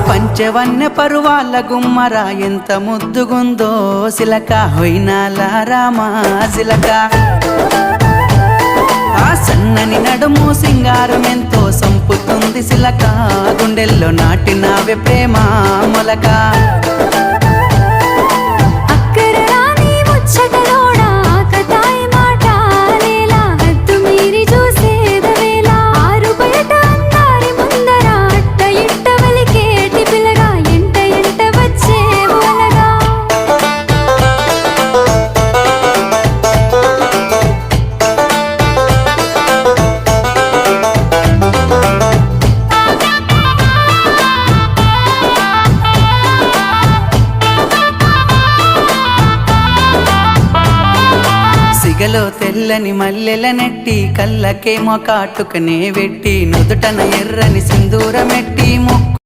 పంచవన్య పరువాల గుమ్మరా ఎంత ముద్దుగుందో సిలక హొయినాల రామా సిలక ఆ సన్నని నడుము సింగారం ఎంతో సంపుతుంది సిలక గుండెల్లో నాటినావే ప్రేమ మొలక సిగలో తెల్లని మల్లెల నెట్టి కళ్ళకేమో కాటుకనే వెట్టి నుదుటన ఎర్రని సింధూరమెట్టి ముక్కు